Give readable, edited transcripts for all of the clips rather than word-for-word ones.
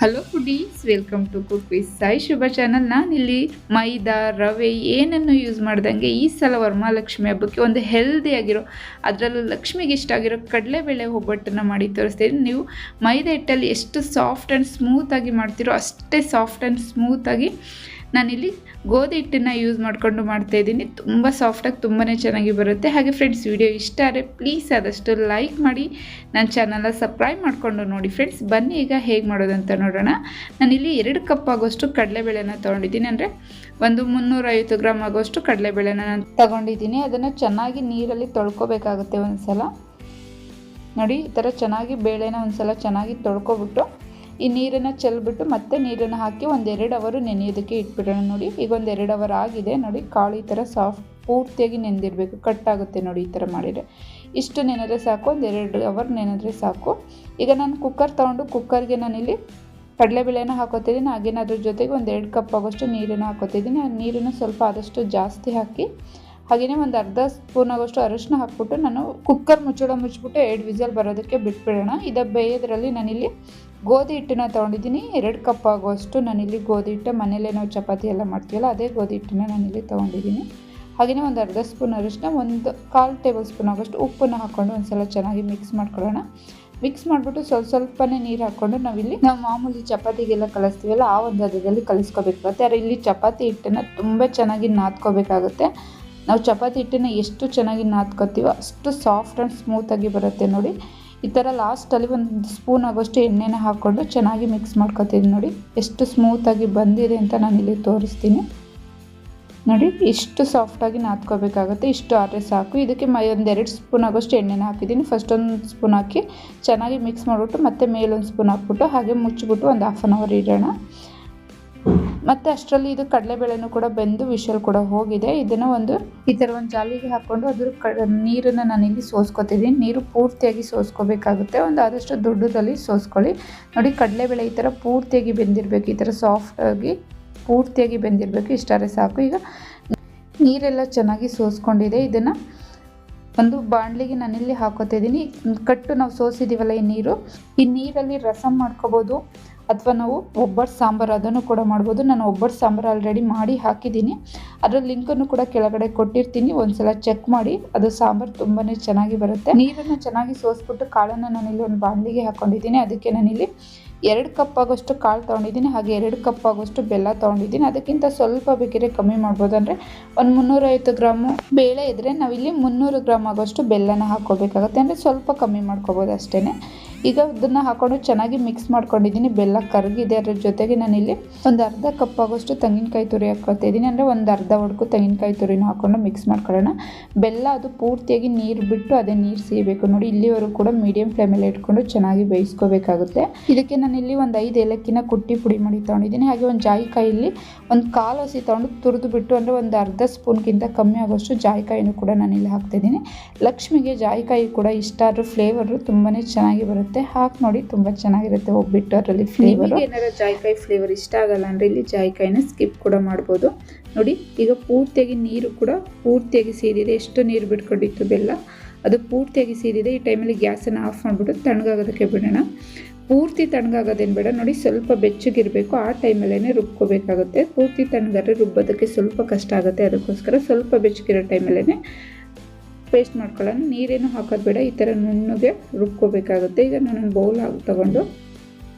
Hello foodies, welcome to cook with Sai Shubha channel. ನಾನಿಲ್ಲಿ ಮೈದಾ ರವೆ ಏನನ್ನು ಯೂಸ್ ಮಾಡ್ದಂಗೆ ಈ ಸಲ ವರಮಹಾಲಕ್ಷ್ಮಿ ಹಬ್ಬಕ್ಕೆ ಒಂದು ಹೆಲ್ದಿಯಾಗಿರೋ, ಅದರಲ್ಲೂ ಲಕ್ಷ್ಮಿಗೆ ಇಷ್ಟ ಆಗಿರೋ ಕಡಲೆಬೇಳೆ ಒಬ್ಬಟ್ಟನ್ನು ಮಾಡಿ ತೋರಿಸ್ತೀನಿ. ನೀವು ಮೈದಾ ಹಿಟ್ಟಲ್ಲಿ ಎಷ್ಟು ಸಾಫ್ಟ್ ಆ್ಯಂಡ್ ಸ್ಮೂತಾಗಿ ಮಾಡ್ತೀರೋ ಅಷ್ಟೇ ಸಾಫ್ಟ್ ಆ್ಯಂಡ್ ಸ್ಮೂತಾಗಿ ನಾನಿಲ್ಲಿ ಗೋಧಿ ಹಿಟ್ಟನ್ನು ಯೂಸ್ ಮಾಡಿಕೊಂಡು ಮಾಡ್ತಾಯಿದ್ದೀನಿ. ತುಂಬ ಸಾಫ್ಟಾಗಿ ತುಂಬಾ ಚೆನ್ನಾಗಿ ಬರುತ್ತೆ. ಹಾಗೆ ಫ್ರೆಂಡ್ಸ್, ವಿಡಿಯೋ ಇಷ್ಟ ಆದರೆ ಪ್ಲೀಸ್ ಆದಷ್ಟು ಲೈಕ್ ಮಾಡಿ, ನನ್ನ ಚಾನಲ್ನ ಸಬ್ಸ್ಕ್ರೈಬ್ ಮಾಡಿಕೊಂಡು ನೋಡಿ. ಫ್ರೆಂಡ್ಸ್, ಬನ್ನಿ ಈಗ ಹೇಗೆ ಮಾಡೋದಂತ ನೋಡೋಣ. ನಾನಿಲ್ಲಿ 2 ಕಪ್ ಆಗೋಷ್ಟು ಕಡಲೆಬೇಳೆನ ತೊಗೊಂಡಿದ್ದೀನಿ. ಅಂದರೆ ಒಂದು 350 ಗ್ರಾಮ್ ಆಗೋಷ್ಟು ಕಡಲೆಬೇಳೆನ ನಾನು ತಗೊಂಡಿದ್ದೀನಿ. ಅದನ್ನು ಚೆನ್ನಾಗಿ ನೀರಲ್ಲಿ ತೊಳ್ಕೊಬೇಕಾಗುತ್ತೆ ಒಂದ್ಸಲ. ನೋಡಿ, ಈ ಥರ ಚೆನ್ನಾಗಿ ಬೇಳೆನ ಒಂದ್ಸಲ ಚೆನ್ನಾಗಿ ತೊಳ್ಕೊಬಿಟ್ಟು ಈ ನೀರನ್ನು ಚೆಲ್ಬಿಟ್ಟು ಮತ್ತೆ ನೀರನ್ನು ಹಾಕಿ 1-2 ಅವರ್ ನೆನೆಯೋದಕ್ಕೆ ಇಟ್ಬಿಡೋಣ. ನೋಡಿ, ಈಗ 1-2 ಅವರ್ ಆಗಿದೆ. ನೋಡಿ, ಕಾಳು ಈ ಥರ ಸಾಫ್ಟ್ ಪೂರ್ತಿಯಾಗಿ ನೆನೆದಿರಬೇಕು, ಕಟ್ಟಾಗುತ್ತೆ ನೋಡಿ. ಈ ಥರ ಮಾಡಿದರೆ ಇಷ್ಟು ನೆನೆದ್ರೆ ಸಾಕು, 1-2 ಅವರ್ ನೆನೆದ್ರೆ ಸಾಕು. ಈಗ ನಾನು ಕುಕ್ಕರ್ ತೊಗೊಂಡು ಕುಕ್ಕರ್ಗೆ ನಾನಿಲ್ಲಿ ಕಡಲೆಬೇಳೆನ ಹಾಕೋತಿದ್ದೀನಿ. ಹಾಗೇನು ಅದ್ರ ಜೊತೆಗೆ 1-2 ಕಪ್ ಆಗೋಷ್ಟು ನೀರನ್ನು ಹಾಕೋತಿದ್ದೀನಿ. ಆ ನೀರನ್ನು ಸ್ವಲ್ಪ ಆದಷ್ಟು ಜಾಸ್ತಿ ಹಾಕಿ, ಹಾಗೆಯೇ ಒಂದು ಅರ್ಧ ಸ್ಪೂನ್ ಆಗೋಷ್ಟು ಅರಿಶಿನ ಹಾಕ್ಬಿಟ್ಟು ನಾನು ಕುಕ್ಕರ್ ಮುಚ್ಚಿಬಿಟ್ಟು 2 ವಿಸಲ್ ಬರೋದಕ್ಕೆ ಬಿಟ್ಬಿಡೋಣ. ಇದು ಬೇಯೋದ್ರಲ್ಲಿ ನಾನಿಲ್ಲಿ ಗೋಧಿ ಹಿಟ್ಟನ್ನ ತೊಗೊಂಡಿದ್ದೀನಿ. 2 ಕಪ್ ಆಗುವಷ್ಟು ನಾನಿಲ್ಲಿ ಗೋಧಿ ಹಿಟ್ಟು, ಮನೇಲೇ ನಾವು ಚಪಾತಿ ಎಲ್ಲ ಮಾಡ್ತೀವಲ್ಲ ಅದೇ ಗೋಧಿ ಹಿಟ್ಟನ್ನ ನಾನಿಲ್ಲಿ ತೊಗೊಂಡಿದ್ದೀನಿ. ಹಾಗೆಯೇ ಒಂದು ಅರ್ಧ ಸ್ಪೂನ್ ಅರಿಶಿನ, 1/4 ಟೇಬಲ್ ಸ್ಪೂನ್ ಆಗೋಷ್ಟು ಉಪ್ಪನ್ನು ಹಾಕ್ಕೊಂಡು ಒಂದ್ಸಲ ಚೆನ್ನಾಗಿ ಮಿಕ್ಸ್ ಮಾಡ್ಕೊಳ್ಳೋಣ. ಮಿಕ್ಸ್ ಮಾಡಿಬಿಟ್ಟು ಸ್ವಲ್ಪನೇ ನೀರು ಹಾಕ್ಕೊಂಡು ನಾವು ಮಾಮೂಲಿ ಚಪಾತಿಗೆಲ್ಲ ಕಲಿಸ್ತೀವಲ್ಲ ಆ ಒಂದು ಹದದಲ್ಲಿ ಕಲಿಸ್ಕೋಬೇಕಾಗುತ್ತೆ. ಆದರೆ ಇಲ್ಲಿ ಚಪಾತಿ ಹಿಟ್ಟನ್ನು ತುಂಬ ಚೆನ್ನಾಗಿ ನಾದ್ಕೋಬೇಕಾಗುತ್ತೆ. ನಾವು ಚಪಾತಿ ಹಿಟ್ಟನ್ನು ಎಷ್ಟು ಚೆನ್ನಾಗಿ ನಾದ್ಕೋತೀವೋ ಅಷ್ಟು ಸಾಫ್ಟ್ ಆ್ಯಂಡ್ ಸ್ಮೂತಾಗಿ ಬರುತ್ತೆ. ನೋಡಿ, ಈ ಥರ ಲಾಸ್ಟಲ್ಲಿ 1 ಸ್ಪೂನ್ ಆಗೋಷ್ಟು ಎಣ್ಣೆನ ಹಾಕ್ಕೊಂಡು ಚೆನ್ನಾಗಿ ಮಿಕ್ಸ್ ಮಾಡ್ಕೊತೀನಿ. ನೋಡಿ ಎಷ್ಟು ಸ್ಮೂತಾಗಿ ಬಂದಿದೆ ಅಂತ ನಾನಿಲ್ಲಿ ತೋರಿಸ್ತೀನಿ. ನೋಡಿ, ಇಷ್ಟು ಸಾಫ್ಟಾಗಿ ನಾದ್ಕೋಬೇಕಾಗುತ್ತೆ. ಇಷ್ಟು ಆದರೆ ಸಾಕು. ಇದಕ್ಕೆ 1-2 ಸ್ಪೂನ್ ಆಗೋಷ್ಟು ಎಣ್ಣೆನ ಹಾಕಿದ್ದೀನಿ. ಫಸ್ಟ್ 1 ಸ್ಪೂನ್ ಹಾಕಿ ಚೆನ್ನಾಗಿ ಮಿಕ್ಸ್ ಮಾಡಿಬಿಟ್ಟು ಮತ್ತೆ ಮೇಲೊಂದು ಸ್ಪೂನ್ ಹಾಕ್ಬಿಟ್ಟು ಹಾಗೆ ಮುಚ್ಚಿಬಿಟ್ಟು ಒಂದು ½ ಅನ್ ಅವರ್ ಇಡೋಣ. ಮತ್ತು ಅಷ್ಟರಲ್ಲಿ ಇದು ಕಡಲೆಬೇಳೆನೂ ಕೂಡ ಬೆಂದು ವಿಷಲ್ ಕೂಡ ಹೋಗಿದೆ. ಇದನ್ನು ಈ ಥರ ಒಂದು ಜಾಲಿಗೆ ಹಾಕ್ಕೊಂಡು ಅದ್ರ ನೀರನ್ನು ನಾನಿಲ್ಲಿ ಸೋಸ್ಕೊತಿದ್ದೀನಿ. ನೀರು ಪೂರ್ತಿಯಾಗಿ ಸೋಸ್ಕೋಬೇಕಾಗುತ್ತೆ. ಆದಷ್ಟು ದೊಡ್ಡದಲ್ಲಿ ಸೋಸ್ಕೊಳ್ಳಿ. ನೋಡಿ, ಕಡಲೆಬೇಳೆ ಈ ಥರ ಪೂರ್ತಿಯಾಗಿ ಬೆಂದಿರಬೇಕು. ಈ ಥರ ಸಾಫ್ಟಾಗಿ ಪೂರ್ತಿಯಾಗಿ ಬೆಂದಿರಬೇಕು. ಇಷ್ಟಾರೆ ಸಾಕು. ಈಗ ನೀರೆಲ್ಲ ಚೆನ್ನಾಗಿ ಸೋಸ್ಕೊಂಡಿದೆ. ಇದನ್ನು ಒಂದು ಬಾಣಲಿಗೆ ನಾನಿಲ್ಲಿ ಹಾಕೋತಿದ್ದೀನಿ. ನಾವು ಸೋಸಿದ್ದೀವಲ್ಲ ಈ ನೀರಲ್ಲಿ ರಸಮ್ ಮಾಡ್ಕೋಬೋದು, ಅಥವಾ ನಾವು ಒಬ್ಬಟ್ಟು ಸಾಂಬಾರು ಅದನ್ನು ಕೂಡ ಮಾಡ್ಬೋದು. ನಾನು ಒಬ್ಬಟ್ಟು ಸಾಂಬಾರು ಆಲ್ರೆಡಿ ಮಾಡಿ ಹಾಕಿದ್ದೀನಿ. ಅದರ ಲಿಂಕನ್ನು ಕೂಡ ಕೆಳಗಡೆ ಕೊಟ್ಟಿರ್ತೀನಿ. ಒಂದ್ಸಲ ಚೆಕ್ ಮಾಡಿ. ಅದು ಸಾಂಬಾರು ತುಂಬಾ ಚೆನ್ನಾಗಿ ಬರುತ್ತೆ. ನೀರನ್ನು ಚೆನ್ನಾಗಿ ಸೋಸ್ಬಿಟ್ಟು ಕಾಳನ್ನು ನಾನಿಲ್ಲಿ ಒಂದು ಬಾಣಲಿಗೆ ಹಾಕ್ಕೊಂಡಿದ್ದೀನಿ. ಅದಕ್ಕೆ ನಾನಿಲ್ಲಿ 2 ಕಪ್ ಆಗೋಷ್ಟು ಕಾಳು ತೊಗೊಂಡಿದ್ದೀನಿ. ಹಾಗೆ 2 ಕಪ್ ಆಗೋಷ್ಟು ಬೆಲ್ಲ ತೊಗೊಂಡಿದ್ದೀನಿ. ಅದಕ್ಕಿಂತ ಸ್ವಲ್ಪ ಬೇಕಿದ್ರೆ ಕಮ್ಮಿ ಮಾಡ್ಬೋದು. ಅಂದರೆ ಒಂದು 350 ಗ್ರಾಮು ಬೇಳೆ ಇದ್ದರೆ ನಾವಿಲ್ಲಿ 300 ಗ್ರಾಮ್ ಆಗೋಷ್ಟು ಬೆಲ್ಲನ ಹಾಕ್ಕೋಬೇಕಾಗುತ್ತೆ. ಅಂದರೆ ಸ್ವಲ್ಪ ಕಮ್ಮಿ ಮಾಡ್ಕೋಬೋದು ಅಷ್ಟೇ. ಈಗ ಅದನ್ನು ಹಾಕ್ಕೊಂಡು ಚೆನ್ನಾಗಿ ಮಿಕ್ಸ್ ಮಾಡ್ಕೊಂಡಿದ್ದೀನಿ. ಬೆಲ್ಲ ಕರಗಿದೆ. ಅದ್ರ ಜೊತೆಗೆ ನಾನಿಲ್ಲಿ ಒಂದು ಅರ್ಧ ಕಪ್ ಆಗೋಷ್ಟು ತೆಂಗಿನಕಾಯಿ ತುರಿ ಹಾಕ್ಕೊತಾ ಇದ್ದೀನಿ. ಅಂದರೆ ಒಂದು ಅರ್ಧ ಒಡ್ಕು ತೆಂಗಿನಕಾಯಿ ತುರಿನ ಹಾಕ್ಕೊಂಡು ಮಿಕ್ಸ್ ಮಾಡ್ಕೊಳ್ಳೋಣ. ಬೆಲ್ಲ ಅದು ಪೂರ್ತಿಯಾಗಿ ನೀರು ಬಿಟ್ಟು ಅದೇ ನೀರು ಸಿಗಬೇಕು. ನೋಡಿ, ಇಲ್ಲಿವರೆಗೂ ಕೂಡ ಮೀಡಿಯಂ ಫ್ಲೇಮಲ್ಲಿ ಇಟ್ಕೊಂಡು ಚೆನ್ನಾಗಿ ಬೇಯಿಸ್ಕೋಬೇಕಾಗುತ್ತೆ. ಇದಕ್ಕೆ ನಾನಿಲ್ಲಿ ಒಂದು 5 ಏಲಕ್ಕಿನ ಕುಟ್ಟಿ ಪುಡಿ ಮಾಡಿ ತೊಗೊಂಡಿದ್ದೀನಿ. ಹಾಗೆ ಒಂದು ಜಾಯಿಕಾಯಲ್ಲಿ ಒಂದು 1/4 ಹಸಿ ತೊಗೊಂಡು ತುರಿದು ಬಿಟ್ಟು, ಅಂದರೆ ಒಂದು ಅರ್ಧ ಸ್ಪೂನ್ಗಿಂತ ಕಮ್ಮಿ ಆಗೋಷ್ಟು ಜಾಯಿಕಾಯಿನೂ ಕೂಡ ನಾನಿಲ್ಲಿ ಹಾಕ್ತಾಯಿದ್ದೀನಿ. ಲಕ್ಷ್ಮಿಗೆ ಜಾಯಿಕಾಯಿ ಕೂಡ ಇಷ್ಟ. ಆದರೂ ಫ್ಲೇವರು ತುಂಬಾ ಚೆನ್ನಾಗಿ ಬರುತ್ತೆ. ಹಾಕಿ ನೋಡಿ, ತುಂಬ ಚೆನ್ನಾಗಿರುತ್ತೆ ಒಬ್ಬಿಟ್ಟು. ಅದರಲ್ಲಿ ಫ್ಲೇವರು ಏನಾರ ಜಾಯಿಕಾಯಿ ಫ್ಲೇವರ್ ಇಷ್ಟ ಆಗಲ್ಲ ಅಂದರೆ ಇಲ್ಲಿ ಜಾಯಿಕಾಯಿನ ಸ್ಕಿಪ್ ಕೂಡ ಮಾಡ್ಬೋದು. ನೋಡಿ, ಈಗ ಪೂರ್ತಿಯಾಗಿ ನೀರು ಕೂಡ ಪೂರ್ತಿಯಾಗಿ ಸೇರಿದೆ. ಎಷ್ಟು ನೀರು ಬಿಟ್ಕೊಂಡಿತ್ತು ಬೆಲ್ಲ, ಅದು ಪೂರ್ತಿಯಾಗಿ ಸೇರಿದೆ. ಈ ಟೈಮಲ್ಲಿ ಗ್ಯಾಸನ್ನು ಆಫ್ ಮಾಡಿಬಿಟ್ಟು ತಣ್ಣಗಾಗೋದಕ್ಕೆ ಬಿಡೋಣ. ಪೂರ್ತಿ ತಣ್ಣಗಾಗೋದೇನು ಬೇಡ. ನೋಡಿ, ಸ್ವಲ್ಪ ಬೆಚ್ಚಗಿರಬೇಕು. ಆ ಟೈಮಲ್ಲೇ ರುಬ್ಕೋಬೇಕಾಗುತ್ತೆ. ಪೂರ್ತಿ ತಣ್ಣಗಾದ್ರೆ ರುಬ್ಬೋದಕ್ಕೆ ಸ್ವಲ್ಪ ಕಷ್ಟ ಆಗುತ್ತೆ. ಅದಕ್ಕೋಸ್ಕರ ಸ್ವಲ್ಪ ಬೆಚ್ಚಗಿರೋ ಟೈಮಲ್ಲೇ ಪೇಸ್ಟ್ ಮಾಡ್ಕೊಳ್ಳೋಣ. ನೀರೇನು ಹಾಕೋದು ಬೇಡ. ಈ ಥರ ನುಣ್ಣಗೆ ರುಬ್ಕೋಬೇಕಾಗುತ್ತೆ. ಈಗ ನಾನು ಬೌಲ್ ತೊಗೊಂಡು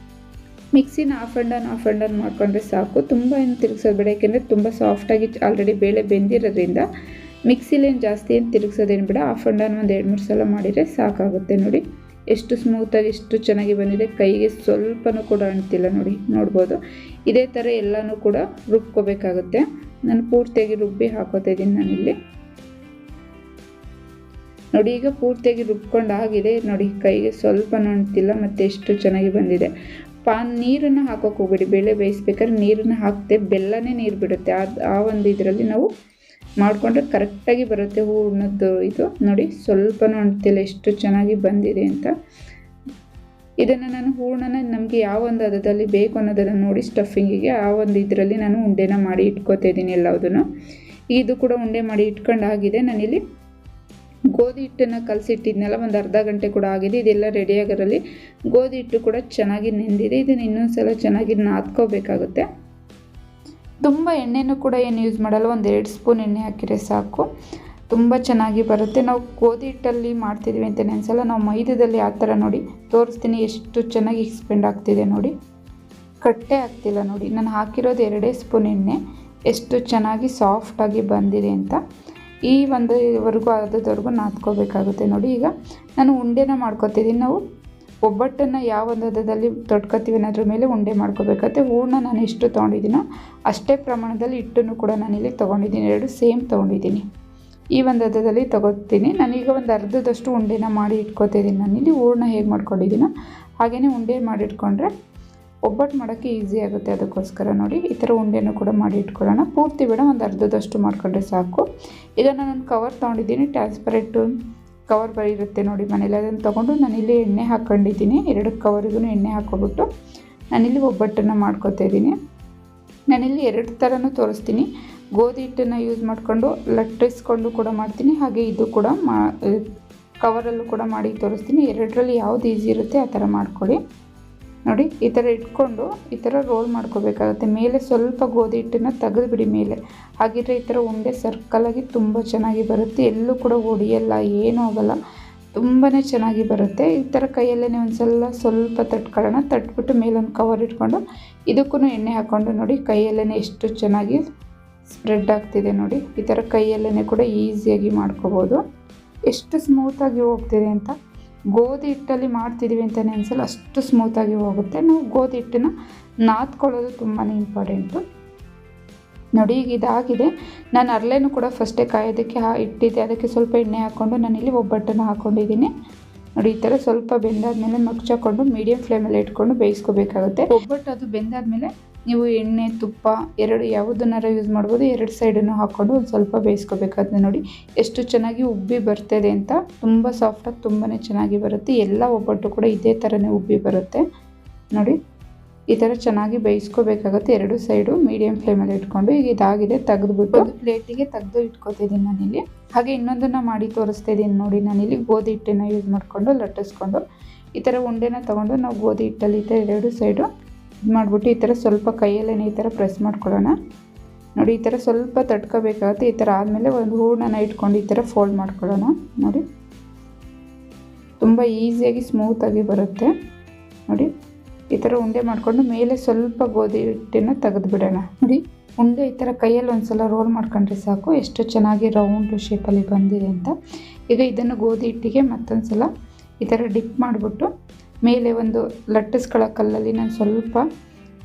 ಮಿಕ್ಸಿನ ಆಫ್ ಆ್ಯಂಡ್ ಆನ್ ಮಾಡ್ಕೊಂಡ್ರೆ ಸಾಕು. ತುಂಬ ಏನು ತಿರುಗಿಸೋದು ಬೇಡ. ಯಾಕೆಂದರೆ ತುಂಬ ಸಾಫ್ಟಾಗಿ ಆಲ್ರೆಡಿ ಬೇಳೆ ಬೆಂದಿರೋದ್ರಿಂದ ಮಿಕ್ಸಿಲೇನು ಜಾಸ್ತಿ ಏನು ತಿರುಗಿಸೋದೇನು ಬೇಡ. ಆಫ್ ಆ್ಯಂಡ್ ಆನ್ ಒಂದು 2-3 ಸಲ ಮಾಡಿದರೆ ಸಾಕಾಗುತ್ತೆ. ನೋಡಿ, ಎಷ್ಟು ಸ್ಮೂತಾಗಿ ಎಷ್ಟು ಚೆನ್ನಾಗಿ ಬಂದಿದೆ. ಕೈಗೆ ಸ್ವಲ್ಪನೂ ಕೂಡ ಅಂಟಿಲ್ಲ. ನೋಡಿ, ನೋಡ್ಬೋದು. ಇದೇ ಥರ ಎಲ್ಲನೂ ಕೂಡ ರುಬ್ಕೋಬೇಕಾಗುತ್ತೆ. ನಾನು ಪೂರ್ತಿಯಾಗಿ ರುಬ್ಬಿ ಹಾಕೋತಾ ಇದ್ದೀನಿ ನಾನಿಲ್ಲಿ. ನೋಡಿ, ಈಗ ಪೂರ್ತಿಯಾಗಿ ರುಬ್ಕೊಂಡು ಆಗಿದೆ. ನೋಡಿ, ಕೈಗೆ ಸ್ವಲ್ಪನೂ ಅಂಟಿಲ್ಲ ಮತ್ತು ಎಷ್ಟು ಚೆನ್ನಾಗಿ ಬಂದಿದೆ. ನೀರನ್ನು ಹಾಕೋಕೆ ಹೋಗ್ಬೇಡಿ. ಬೇಳೆ ಬೇಯಿಸ್ಬೇಕಾದ್ರೆ ನೀರನ್ನು ಹಾಕ್ತೆ ಬೆಲ್ಲನೇ ನೀರು ಬಿಡುತ್ತೆ. ಆ ಒಂದು ಇದರಲ್ಲಿ ನಾವು ಮಾಡಿಕೊಂಡ್ರೆ ಕರೆಕ್ಟಾಗಿ ಬರುತ್ತೆ ಹೂರ್ಣದ್ದು ಇದು. ನೋಡಿ, ಸ್ವಲ್ಪನೂ ಅಂಟಿಲ್ಲ ಎಷ್ಟು ಚೆನ್ನಾಗಿ ಬಂದಿದೆ ಅಂತ. ಇದನ್ನು ನಾನು ಹೂರ್ಣನ ನಮಗೆ ಯಾವ ಒಂದು ಹದದಲ್ಲಿ ಬೇಕು ಅನ್ನೋದನ್ನು ನೋಡಿ ಸ್ಟಫಿಂಗಿಗೆ ಆ ಒಂದು ಇದರಲ್ಲಿ ನಾನು ಉಂಡೆನ ಮಾಡಿ ಇಟ್ಕೋತಾ ಇದ್ದೀನಿ ಎಲ್ಲದನ್ನು. ಇದು ಕೂಡ ಉಂಡೆ ಮಾಡಿ ಇಟ್ಕೊಂಡಾಗಿದೆ. ನಾನಿಲ್ಲಿ ಗೋಧಿ ಹಿಟ್ಟನ್ನು ಕಲಸಿಟ್ಟಿದ್ನಲ್ಲ, ಒಂದು ಅರ್ಧ ಗಂಟೆ ಕೂಡ ಆಗಿದೆ. ಇದೆಲ್ಲ ರೆಡಿಯಾಗೋರಲ್ಲಿ ಗೋಧಿ ಹಿಟ್ಟು ಕೂಡ ಚೆನ್ನಾಗಿ ನೆಂದಿದೆ. ಇದನ್ನು ಇನ್ನೊಂದು ಸಲ ಚೆನ್ನಾಗಿ ನಾದ್ಕೋಬೇಕಾಗುತ್ತೆ. ತುಂಬ ಎಣ್ಣೆನೂ ಕೂಡ ಏನು ಯೂಸ್ ಮಾಡಲ್ಲ, ಒಂದು 2 ಸ್ಪೂನ್ ಎಣ್ಣೆ ಹಾಕಿದರೆ ಸಾಕು, ತುಂಬ ಚೆನ್ನಾಗಿ ಬರುತ್ತೆ. ನಾವು ಗೋಧಿ ಹಿಟ್ಟಲ್ಲಿ ಮಾಡ್ತಿದ್ವಿ ಅಂತಲೇ ಅನ್ಸಲ್ಲ, ನಾವು ಮೈದಾದಲ್ಲಿ ಆ ಥರ ನೋಡಿ ತೋರಿಸ್ತೀನಿ ಎಷ್ಟು ಚೆನ್ನಾಗಿ ಎಕ್ಸ್ಪೆಂಡ್ ಆಗ್ತಿದೆ ನೋಡಿ, ಕಟ್ಟೆ ಆಗ್ತಿಲ್ಲ ನೋಡಿ. ನಾನು ಹಾಕಿರೋದು 2 ಸ್ಪೂನ್ ಎಣ್ಣೆ, ಎಷ್ಟು ಚೆನ್ನಾಗಿ ಸಾಫ್ಟಾಗಿ ಬಂದಿದೆ ಅಂತ. ಈ ಒಂದುವರೆಗೂ ಆದದವರೆಗೂ ನಾದ್ಕೋಬೇಕಾಗುತ್ತೆ ನೋಡಿ. ಈಗ ನಾನು ಉಂಡೆನ ಮಾಡ್ಕೊತಿದ್ದೀನಿ. ನಾವು ಒಬ್ಬಟ್ಟನ್ನು ಯಾವ ಒಂದು ಹದದಲ್ಲಿ ತೊಟ್ಕೊತೀವಿ ಅನ್ನೋದ್ರ ಮೇಲೆ ಉಂಡೆ ಮಾಡ್ಕೋಬೇಕಾಗುತ್ತೆ. ಹೂರಣ ನಾನು ಎಷ್ಟು ತೊಗೊಂಡಿದ್ದೀನೋ ಅಷ್ಟೇ ಪ್ರಮಾಣದಲ್ಲಿ ಹಿಟ್ಟನ್ನು ಕೂಡ ನಾನಿಲ್ಲಿ ತೊಗೊಂಡಿದ್ದೀನಿ, 2 ಸೇಮ್ ತೊಗೊಂಡಿದ್ದೀನಿ. ಈ ಒಂದು ಹದದಲ್ಲಿ ತೊಗೋತೀನಿ. ನಾನೀಗ ಒಂದು ಅರ್ಧದಷ್ಟು ಉಂಡೆನ ಮಾಡಿ ಇಟ್ಕೊತಿದ್ದೀನಿ. ನಾನಿಲ್ಲಿ ಹೂರಣ ಹೇಗೆ ಮಾಡ್ಕೊಂಡಿದ್ದೀನೋ ಹಾಗೆಯೇ ಉಂಡೆ ಮಾಡಿಟ್ಕೊಂಡ್ರೆ ಒಬ್ಬಟ್ಟು ಮಾಡೋಕ್ಕೆ ಈಸಿ ಆಗುತ್ತೆ. ಅದಕ್ಕೋಸ್ಕರ ನೋಡಿ ಈ ಥರ ಉಂಡೆನೂ ಕೂಡ ಮಾಡಿ ಇಟ್ಕೊಳ್ಳೋಣ. ಪೂರ್ತಿ ಬೇಡ, ಒಂದು ಅರ್ಧದಷ್ಟು ಮಾಡ್ಕೊಂಡ್ರೆ ಸಾಕು. ಈಗ ನಾನೊಂದು ಕವರ್ ತೊಗೊಂಡಿದ್ದೀನಿ, ಟ್ರಾನ್ಸ್ಪರೆಂಟು ಕವರ್ ಇರುತ್ತೆ ನೋಡಿ ಮನೇಲಿ, ಅದನ್ನು ತೊಗೊಂಡು ನಾನಿಲ್ಲಿ ಎಣ್ಣೆ ಹಾಕ್ಕೊಂಡಿದ್ದೀನಿ. 2 ಕವರಿಗೂ ಎಣ್ಣೆ ಹಾಕ್ಕೊಬಿಟ್ಟು ನಾನಿಲ್ಲಿ ಒಬ್ಬಟ್ಟನ್ನು ಮಾಡ್ಕೊತಾ ಇದ್ದೀನಿ. ನಾನಿಲ್ಲಿ 2 ಥರನೂ ತೋರಿಸ್ತೀನಿ. ಗೋಧಿ ಹಿಟ್ಟನ್ನು ಯೂಸ್ ಮಾಡಿಕೊಂಡು ಲಟ್ಟಿಸ್ಕೊಂಡು ಕೂಡ ಮಾಡ್ತೀನಿ, ಹಾಗೆ ಇದು ಕೂಡ ಕವರಲ್ಲೂ ಕೂಡ ಮಾಡಿ ತೋರಿಸ್ತೀನಿ. 2ರಲ್ಲಿ ಯಾವುದು ಈಸಿ ಇರುತ್ತೆ ಆ ಥರ ಮಾಡ್ಕೊಳ್ಳಿ ನೋಡಿ. ಈ ಥರ ಇಟ್ಕೊಂಡು ಈ ಥರ ರೋಲ್ ಮಾಡ್ಕೋಬೇಕಾಗುತ್ತೆ. ಮೇಲೆ ಸ್ವಲ್ಪ ಗೋಧಿ ಹಿಟ್ಟನ್ನು ತೆಗೆದುಬಿಡಿ ಮೇಲೆ, ಹಾಗಿದ್ರೆ ಈ ಥರ ಉಂಡೆ ಸರ್ಕಲಾಗಿ ತುಂಬ ಚೆನ್ನಾಗಿ ಬರುತ್ತೆ. ಎಲ್ಲೂ ಕೂಡ ಒಡೆಯಲ್ಲ, ಏನೂ ಆಗಲ್ಲ, ತುಂಬಾ ಚೆನ್ನಾಗಿ ಬರುತ್ತೆ. ಈ ಥರ ಕೈಯಲ್ಲೇ ಒಂದು ಸ್ವಲ್ಪ ತಟ್ಕೊಳ್ಳೋಣ. ತಟ್ಬಿಟ್ಟು ಮೇಲೊಂದು ಕವರ್ ಇಟ್ಕೊಂಡು ಇದಕ್ಕೂ ಎಣ್ಣೆ ಹಾಕ್ಕೊಂಡು ನೋಡಿ, ಕೈಯಲ್ಲೇ ಎಷ್ಟು ಚೆನ್ನಾಗಿ ಸ್ಪ್ರೆಡ್ ಆಗ್ತಿದೆ ನೋಡಿ. ಈ ಥರ ಕೈಯಲ್ಲೇ ಕೂಡ ಈಸಿಯಾಗಿ ಮಾಡ್ಕೋಬೋದು. ಎಷ್ಟು ಸ್ಮೂತಾಗಿ ಹೋಗ್ತಿದೆ ಅಂತ. ಗೋಧಿ ಹಿಟ್ಟಲ್ಲಿ ಮಾಡ್ತಿದ್ದೀವಿ ಅಂತಲೇ ಅನಿಸಲ್ಲ, ಅಷ್ಟು ಸ್ಮೂತಾಗಿ ಹೋಗುತ್ತೆ. ನಾವು ಗೋಧಿ ಹಿಟ್ಟನ್ನು ನಾದ್ಕೊಳ್ಳೋದು ತುಂಬಾ ಇಂಪಾರ್ಟೆಂಟು ನೋಡಿ. ಈಗ ಇದಾಗಿದೆ. ನಾನು ಅರ್ಲೇನೂ ಕೂಡ ಫಸ್ಟೇ ಕಾಯೋದಕ್ಕೆ ಇಟ್ಟಿದ್ದೆ, ಅದಕ್ಕೆ ಸ್ವಲ್ಪ ಎಣ್ಣೆ ಹಾಕ್ಕೊಂಡು ನಾನಿಲ್ಲಿ ಒಬ್ಬಟ್ಟನ್ನು ಹಾಕ್ಕೊಂಡಿದ್ದೀನಿ ನೋಡಿ. ಈ ಥರ ಸ್ವಲ್ಪ ಬೆಂದಾದ್ಮೇಲೆ ಮಗ್ಚಾಕೊಂಡು ಮೀಡಿಯಮ್ ಫ್ಲೇಮಲ್ಲಿ ಇಟ್ಕೊಂಡು ಬೇಯಿಸ್ಕೋಬೇಕಾಗುತ್ತೆ. ಒಬ್ಬಟ್ಟು ಅದು ಬೆಂದಾದ್ಮೇಲೆ ನೀವು ಎಣ್ಣೆ ತುಪ್ಪ 2 ಯಾವುದನ್ನಾರು ಯೂಸ್ ಮಾಡ್ಬೋದು. 2 ಸೈಡನ್ನು ಹಾಕ್ಕೊಂಡು ಒಂದು ಸ್ವಲ್ಪ ಬೇಯಿಸ್ಕೋಬೇಕಾಗುತ್ತೆ ನೋಡಿ. ಎಷ್ಟು ಚೆನ್ನಾಗಿ ಉಬ್ಬಿ ಬರ್ತಿದೆ ಅಂತ, ತುಂಬ ಸಾಫ್ಟಾಗಿ ತುಂಬಾ ಚೆನ್ನಾಗಿ ಬರುತ್ತೆ. ಎಲ್ಲ ಒಬ್ಬಟ್ಟು ಕೂಡ ಇದೇ ಥರನೇ ಉಬ್ಬಿ ಬರುತ್ತೆ ನೋಡಿ. ಈ ಥರ ಚೆನ್ನಾಗಿ ಬೇಯಿಸ್ಕೋಬೇಕಾಗುತ್ತೆ 2 ಸೈಡು ಮೀಡಿಯಮ್ ಫ್ಲೇಮಲ್ಲಿ ಇಟ್ಕೊಂಡು. ಈಗ ಇದಾಗಿದೆ, ತೆಗೆದುಬಿಟ್ಟು ಒಂದು ಪ್ಲೇಟಿಗೆ ತೆಗೆದು ಇಟ್ಕೋತಿದ್ದೀನಿ ನಾನಿಲ್ಲಿ. ಹಾಗೆ ಇನ್ನೊಂದನ್ನು ಮಾಡಿ ತೋರಿಸ್ತಾ ಇದ್ದೀನಿ ನೋಡಿ. ನಾನಿಲ್ಲಿ ಗೋಧಿ ಹಿಟ್ಟನ್ನು ಯೂಸ್ ಮಾಡಿಕೊಂಡು ಲಟ್ಟಿಸ್ಕೊಂಡು ಈ ಥರ ಉಂಡೆನ ತೊಗೊಂಡು ನಾವು ಗೋಧಿ ಹಿಟ್ಟಲ್ಲಿ ಈ ಥರ 2 ಸೈಡು ಇದು ಮಾಡಿಬಿಟ್ಟು ಈ ಥರ ಸ್ವಲ್ಪ ಕೈಯಲ್ಲೇ ಈ ಥರ ಪ್ರೆಸ್ ಮಾಡ್ಕೊಳ್ಳೋಣ ನೋಡಿ. ಈ ಥರ ಸ್ವಲ್ಪ ತಟ್ಕೋಬೇಕಾಗುತ್ತೆ. ಈ ಥರ ಆದಮೇಲೆ ಒಂದು ಹೂರಣನ ಇಟ್ಕೊಂಡು ಈ ಥರ ಫೋಲ್ಡ್ ಮಾಡ್ಕೊಳ್ಳೋಣ ನೋಡಿ. ತುಂಬ ಈಸಿಯಾಗಿ ಸ್ಮೂತಾಗಿ ಬರುತ್ತೆ ನೋಡಿ. ಈ ಥರ ಉಂಡೆ ಮಾಡಿಕೊಂಡು ಮೇಲೆ ಸ್ವಲ್ಪ ಗೋಧಿ ಹಿಟ್ಟನ್ನು ತೆಗೆದುಬಿಡೋಣ ನೋಡಿ. ಉಂಡೆ ಈ ಥರ ಕೈಯಲ್ಲಿ ಒಂದು ಸಲ ರೋಲ್ ಮಾಡ್ಕೊಂಡ್ರೆ ಸಾಕು, ಎಷ್ಟು ಚೆನ್ನಾಗಿ ರೌಂಡ್ ಶೇಪಲ್ಲಿ ಬಂದಿದೆ ಅಂತ. ಈಗ ಇದನ್ನು ಗೋಧಿ ಹಿಟ್ಟಿಗೆ ಮತ್ತೊಂದು ಸಲ ಈ ಥರ ಡಿಪ್ ಮಾಡಿಬಿಟ್ಟು ಮೇಲೆ ಒಂದು ಲಟ್ಟಿಸ್ಕೊಳ್ಳೋ ಕಲ್ಲಲ್ಲಿ ನಾನು ಸ್ವಲ್ಪ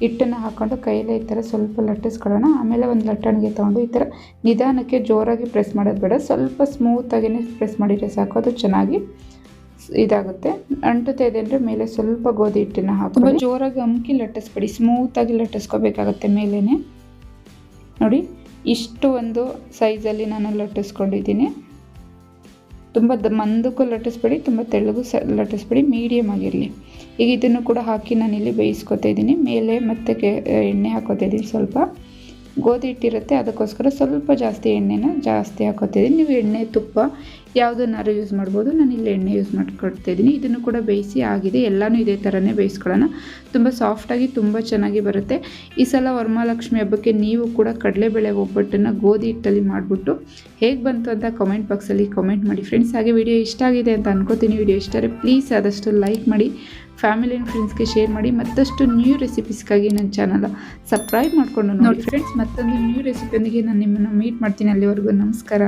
ಹಿಟ್ಟನ್ನು ಹಾಕ್ಕೊಂಡು ಕೈಯಲ್ಲೇ ಈ ಥರ ಸ್ವಲ್ಪ ಲಟ್ಟಿಸ್ಕೊಳ್ಳೋಣ. ಆಮೇಲೆ ಒಂದು ಲಟ್ಟಣಿಗೆ ತೊಗೊಂಡು ಈ ಥರ ನಿಧಾನಕ್ಕೆ ಜೋರಾಗಿ ಪ್ರೆಸ್ ಮಾಡೋದು ಬೇಡ, ಸ್ವಲ್ಪ ಸ್ಮೂತಾಗಿಯೇ ಪ್ರೆಸ್ ಮಾಡಿದರೆ ಸಾಕು, ಅದು ಚೆನ್ನಾಗಿ ಇದಾಗುತ್ತೆ. ಅಂಟುತ್ತೆ ಇದೆ ಅಂದರೆ ಮೇಲೆ ಸ್ವಲ್ಪ ಗೋಧಿ ಹಿಟ್ಟನ್ನು ಹಾಕಿ ಜೋರಾಗಿ ಅಮ್ಕಿ ಲಟ್ಟಿಸ್ಬೇಡಿ, ಸ್ಮೂತಾಗಿ ಲಟ್ಟಿಸ್ಕೋಬೇಕಾಗತ್ತೆ ಮೇಲೇ ನೋಡಿ. ಇಷ್ಟು ಒಂದು ಸೈಜಲ್ಲಿ ನಾನು ಲಟ್ಟಿಸ್ಕೊಂಡಿದ್ದೀನಿ. ತುಂಬ ಮಂದಕ್ಕೂ ಲಟ್ಟಿಸ್ಬೇಡಿ, ತುಂಬ ತೆಳ್ಳಗೂ ಲಟ್ಟಿಸ್ಬೇಡಿ, ಮೀಡಿಯಮ್ ಆಗಿರಲಿ. ಈಗ ಇದನ್ನು ಕೂಡ ಹಾಕಿ ನಾನಿಲ್ಲಿ ಬೇಯಿಸ್ಕೊತಾ ಇದ್ದೀನಿ. ಮೇಲೆ ಮತ್ತೆ ಎಣ್ಣೆ ಹಾಕೋತಾ ಇದ್ದೀನಿ. ಸ್ವಲ್ಪ ಗೋಧಿ ಹಿಟ್ಟಿರುತ್ತೆ, ಅದಕ್ಕೋಸ್ಕರ ಸ್ವಲ್ಪ ಜಾಸ್ತಿ ಎಣ್ಣೆನ ಜಾಸ್ತಿ ಹಾಕೋತಿದ್ದೀನಿ. ನೀವು ಎಣ್ಣೆ ತುಪ್ಪ ಯಾವುದನ್ನಾರು ಯೂಸ್ ಮಾಡ್ಬೋದು. ನಾನು ಇಲ್ಲಿ ಎಣ್ಣೆ ಯೂಸ್ ಮಾಡ್ಕೊಡ್ತಾಯಿದ್ದೀನಿ. ಇದನ್ನು ಕೂಡ ಬೇಯಿಸಿ ಆಗಿದೆ. ಎಲ್ಲನೂ ಇದೇ ಥರನೇ ಬೇಯಿಸ್ಕೊಳ್ಳೋಣ. ತುಂಬ ಸಾಫ್ಟಾಗಿ ತುಂಬ ಚೆನ್ನಾಗಿ ಬರುತ್ತೆ. ಈ ಸಲ ವರಮಹಾಲಕ್ಷ್ಮಿ ಹಬ್ಬಕ್ಕೆ ನೀವು ಕೂಡ ಕಡಲೆಬೇಳೆ ಒಬ್ಬಟ್ಟನ್ನು ಗೋಧಿ ಹಿಟ್ಟಲ್ಲಿ ಮಾಡಿಬಿಟ್ಟು ಹೇಗೆ ಬಂತು ಅಂತ ಕಮೆಂಟ್ ಬಾಕ್ಸಲ್ಲಿ ಕಮೆಂಟ್ ಮಾಡಿ ಫ್ರೆಂಡ್ಸ್. ಹಾಗೆ ವಿಡಿಯೋ ಇಷ್ಟ ಆಗಿದೆ ಅಂತ ಅನ್ಕೋತೀನಿ. ವಿಡಿಯೋ ಇಷ್ಟ ಆದರೆ ಪ್ಲೀಸ್ ಆದಷ್ಟು ಲೈಕ್ ಮಾಡಿ, ಫ್ಯಾಮಿಲಿ ಆ್ಯಂಡ್ ಫ್ರೆಂಡ್ಸ್ಗೆ ಶೇರ್ ಮಾಡಿ. ಮತ್ತಷ್ಟು ನ್ಯೂ ರೆಸಿಪೀಸ್ಗಾಗಿ ನನ್ನ ಚಾನಲ್ ಸಬ್ಸ್ಕ್ರೈಬ್ ಮಾಡಿಕೊಂಡು ನೋಡಿ ಫ್ರೆಂಡ್ಸ್. ಮತ್ತೊಂದು ನ್ಯೂ ರೆಸಿಪಿಯೊಂದಿಗೆ ನಾನು ನಿಮ್ಮನ್ನು ಮೀಟ್ ಮಾಡ್ತೀನಿ. ಅಲ್ಲಿವರೆಗೂ ನಮಸ್ಕಾರ.